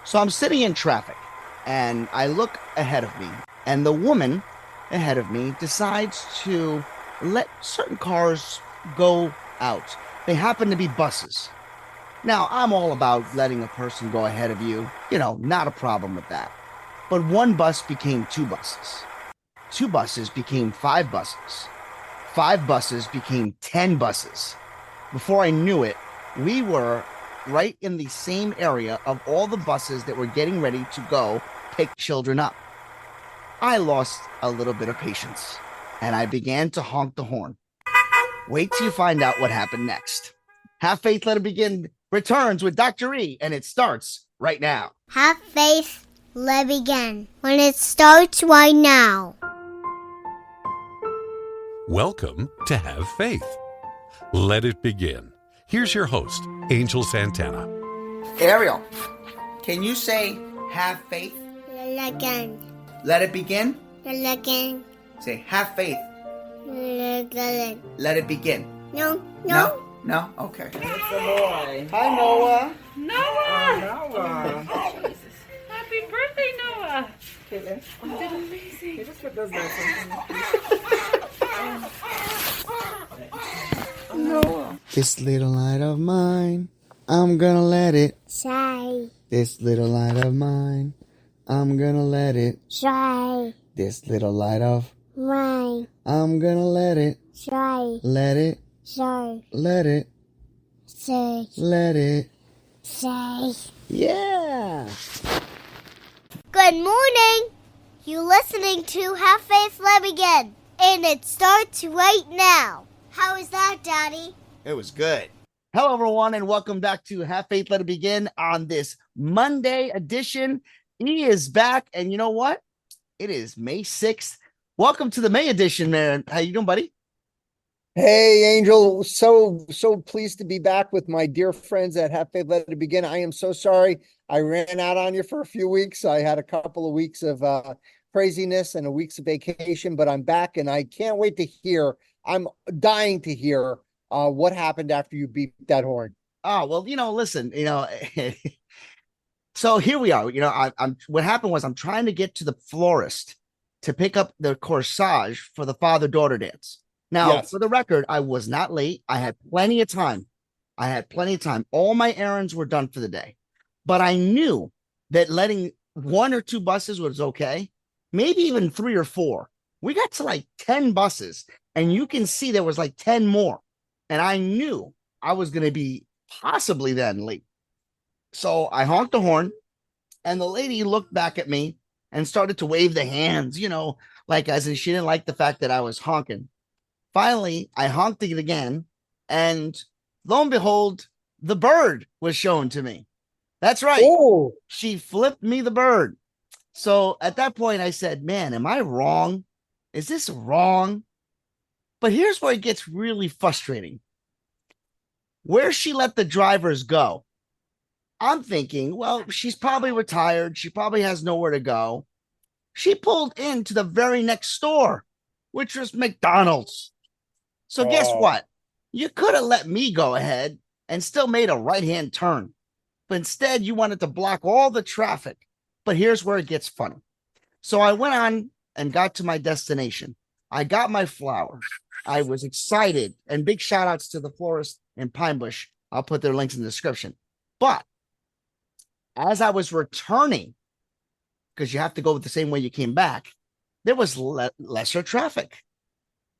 So I'm sitting in traffic and I look ahead of me, and the woman ahead of me decides to let certain cars go out. They happen to be buses. Now, I'm all about letting a person go ahead of you, not a problem with that. But one bus became two buses. Two buses became five buses. Five buses became 10 buses. Before I knew it, we were right in the same area of all the buses that were getting ready to go pick children up. I lost a little bit of patience and I began to honk the horn. Wait till you find out what happened next. Have Faith, Let It Begin returns with Dr. E, and it starts right now. Have faith, let it begin. When it starts right now. Welcome to Have Faith. Let it begin. Here's your host, Angel Santana. Ariel, can you say have faith? Let it begin. Let it begin? Let it begin. Say have faith. Let it begin. Let it begin. No. No? Okay. It's a boy. Hi, Noah. Noah! Noah! Jesus. Happy birthday, Noah! Caitlin, You did amazing. you just put those lights on. Noah. This little light of mine, I'm gonna let it. Shy. This little light of mine, I'm gonna let it. Shy. This little light of Mine. I'm gonna let it. Shy. Let it. Shy. Let it. Say. Let it. Say. Yeah. Good morning. You're listening to Have Faith, Let It Begin. And it starts right now. How is that, Daddy? It was good. Hello, everyone, and welcome back to Have Faith, Let It Begin on this Monday edition. E is back, and you know what? It is May 6th. Welcome to the May edition, man. How you doing, buddy? Hey, Angel. So pleased to be back with my dear friends at Have Faith, Let It Begin. I am so sorry I ran out on you for a few weeks. I had a couple of weeks of craziness and a week's of vacation, but I'm back and I can't wait to hear. I'm dying to hear what happened after you beat that horn. Oh, well, listen, so here we are. I'm what happened was I'm trying to get to the florist to pick up the corsage for the father-daughter dance. Now, Yes. For the record, I was not late. I had plenty of time. All my errands were done for the day. But I knew that letting one or two buses was okay. Maybe even three or four. We got to like 10 buses, and you can see there was like 10 more. And I knew I was going to be possibly then late. So I honked the horn, and the lady looked back at me and started to wave the hands, like as in she didn't like the fact that I was honking. Finally, I honked it again, and lo and behold, the bird was shown to me. That's right. Oh, She flipped me the bird. So at that point, I said, man, am I wrong? Is this wrong? But here's where it gets really frustrating. Where she let the drivers go, I'm thinking, well, she's probably retired. She probably has nowhere to go. She pulled into the very next store, which was McDonald's. So guess what? You could have let me go ahead and still made a right-hand turn. But instead, you wanted to block all the traffic. But here's where it gets funny. So I went on and got to my destination. I got my flowers. I was excited. And big shout outs to the florist in Pine Bush. I'll put their links in the description. But as I was returning, because you have to go the same way you came back, there was lesser traffic.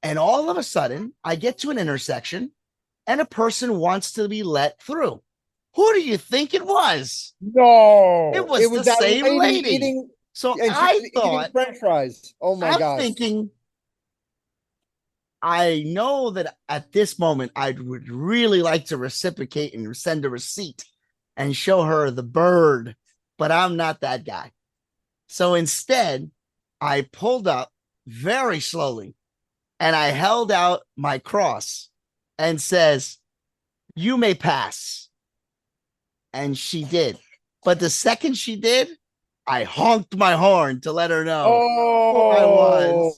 And all of a sudden, I get to an intersection and a person wants to be let through. Who do you think it was? no. It was the that same lady. Eating, So and she I was eating thought, French fries. Oh my I'm God. thinking, I know that at this moment, I would really like to reciprocate and send a receipt and show her the bird, but I'm not that guy. So instead, I pulled up very slowly and I held out my cross and says, you may pass. And she did. But the second she did, I honked my horn to let her know who I was.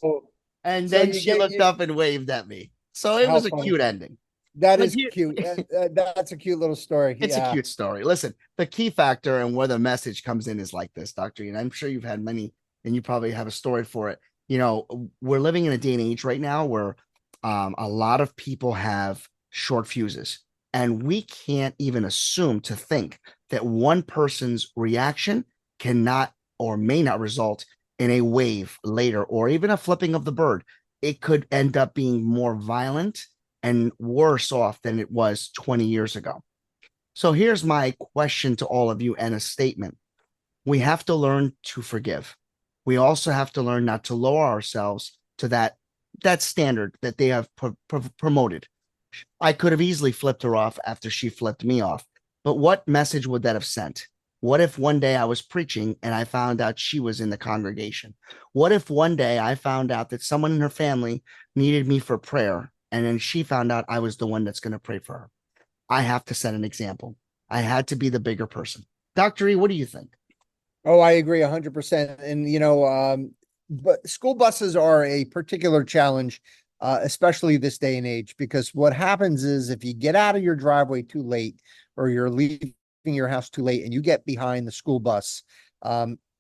And So then she looked up and waved at me. So it How was a funny. cute ending. That But is cute. That's a cute little story. it's a Yeah. cute story. Listen, the key factor and where the message comes in is like this, Dr. And I'm sure you've had many, and you probably have a story for it. We're living in a day and age right now where a lot of people have short fuses, and we can't even assume to think that one person's reaction cannot or may not result in a wave later or even a flipping of the bird. It could end up being more violent and worse off than it was 20 years ago. So here's my question to all of you and a statement. We have to learn to forgive. We also have to learn not to lower ourselves to that standard that they have promoted. I could have easily flipped her off after she flipped me off. But what message would that have sent? What if one day I was preaching and I found out she was in the congregation? What if one day I found out that someone in her family needed me for prayer and then she found out I was the one that's going to pray for her? I have to set an example. I had to be the bigger person. Dr. E, what do you think? Oh, I agree 100%. And, but school buses are a particular challenge, especially this day and age, because what happens is if you get out of your driveway too late or you're leaving your house too late and you get behind the school bus,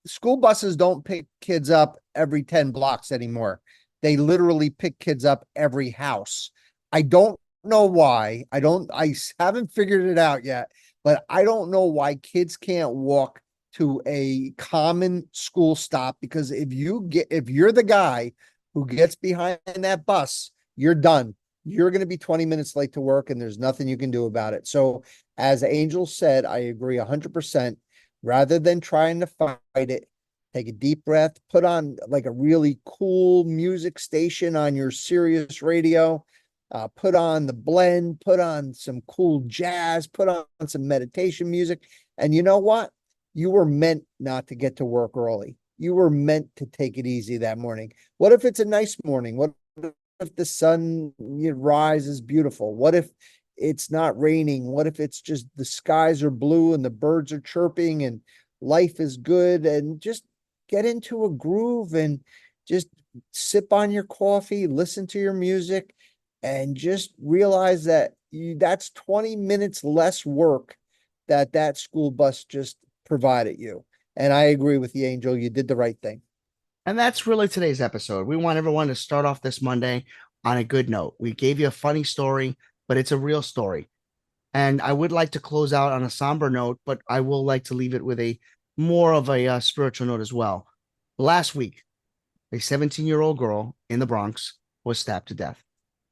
school buses don't pick kids up every 10 blocks anymore. They literally pick kids up every house. I don't know why. I haven't figured it out yet, but I don't know why kids can't walk to a common school stop, because if you're the guy who gets behind that bus, you're done. You're going to be 20 minutes late to work and there's nothing you can do about it. So as Angel said, I agree 100%. Rather than trying to fight it, take a deep breath, put on like a really cool music station on your Sirius radio, put on the blend, put on some cool jazz, put on some meditation music. And you know what? You were meant not to get to work early. You were meant to take it easy that morning. What if it's a nice morning? What if the sun rise is beautiful? What if it's not raining? What if it's just the skies are blue and the birds are chirping and life is good? And just get into a groove and just sip on your coffee, listen to your music, and just realize that that's 20 minutes less work that school bus just provided you. And I agree with the Angel. You did the right thing. And that's really today's episode. We want everyone to start off this Monday on a good note. We gave you a funny story, but it's a real story. And I would like to close out on a somber note, but I will like to leave it with a more of a spiritual note as well. Last week, a 17-year-old girl in the Bronx was stabbed to death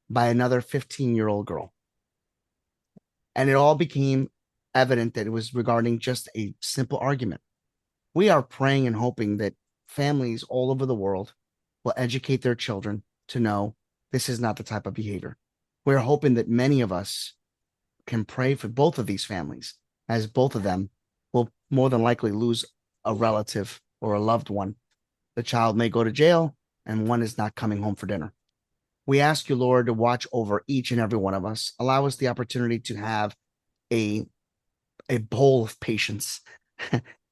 by another 15-year-old girl. And it all became evident that it was regarding just a simple argument. We are praying and hoping that families all over the world will educate their children to know this is not the type of behavior. We're hoping that many of us can pray for both of these families, as both of them will more than likely lose a relative or a loved one. The child may go to jail, and one is not coming home for dinner. We ask you, Lord, to watch over each and every one of us. Allow us the opportunity to have a bowl of patience,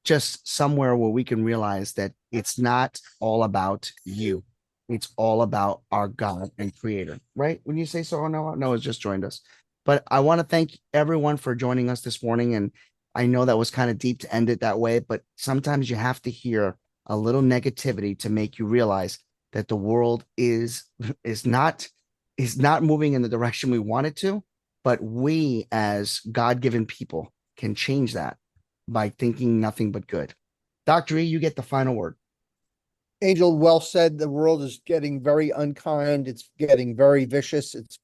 just somewhere where we can realize that it's not all about you. It's all about our God and Creator, right? When you say so, Noah's just joined us. But I want to thank everyone for joining us this morning. And I know that was kind of deep to end it that way, but sometimes you have to hear a little negativity to make you realize that the world is not moving in the direction we want it to, but we as God-given people can change that by thinking nothing but good. Dr. E, you get the final word. Angel, well said. The world is getting very unkind. It's getting very vicious. It's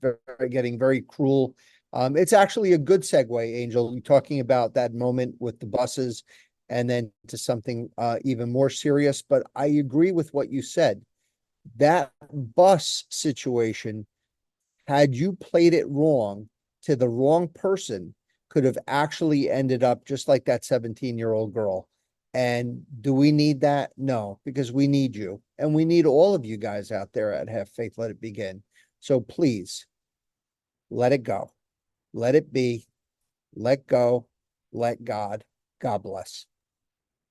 getting very cruel. It's actually a good segue, Angel, you talking about that moment with the buses and then to something even more serious. But I agree with what you said. That bus situation, had you played it wrong to the wrong person, could have actually ended up just like that 17-year-old girl. And do we need that? No, because we need you. And we need all of you guys out there at Have Faith, Let It Begin. So please, let it go. Let it be. Let go. Let God. God bless.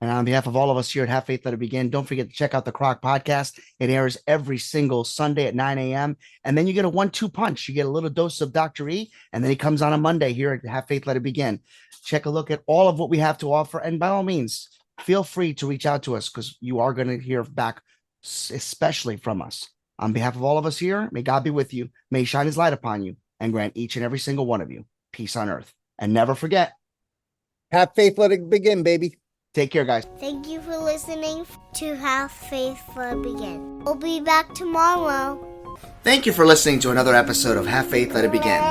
And on behalf of all of us here at Have Faith, Let It Begin, don't forget to check out the CROC podcast. It airs every single Sunday at 9 a.m. And then you get a 1-2 punch. You get a little dose of Dr. E, and then he comes on a Monday here at Have Faith, Let It Begin. Check a look at all of what we have to offer. And by all means, feel free to reach out to us because you are going to hear back, especially from us. On behalf of all of us here, may God be with you. May he shine his light upon you and grant each and every single one of you peace on earth. And never forget, Have faith, let it begin, baby. take care, guys. Thank you for listening to Have Faith Let It Begin. We'll be back tomorrow. Thank you for listening to another episode of Have Faith, Let It Begin.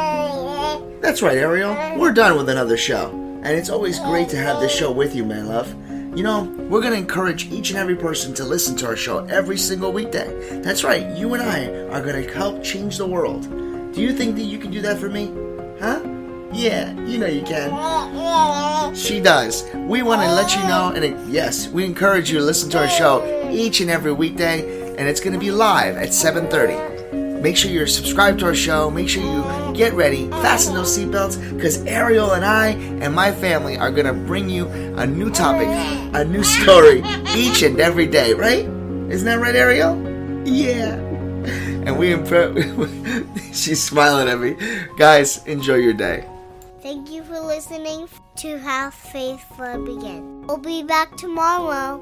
That's right, Ariel. We're done with another show. And it's always great to have this show with you, man love. You know, we're going to encourage each and every person to listen to our show every single weekday. That's right, you and I are going to help change the world. Do you think that you can do that for me? Huh? Yeah, you know you can. She does. We want to let you know, and yes, we encourage you to listen to our show each and every weekday, and it's going to be live at 7:30. Make sure you're subscribed to our show. Make sure you get ready, fasten those seatbelts, because Ariel and I and my family are going to bring you a new topic, a new story each and every day, right? Isn't that right, Ariel? Yeah. And she's smiling at me. Guys, enjoy your day. Thank you for listening to Have Faith Let It Begin. We'll be back tomorrow.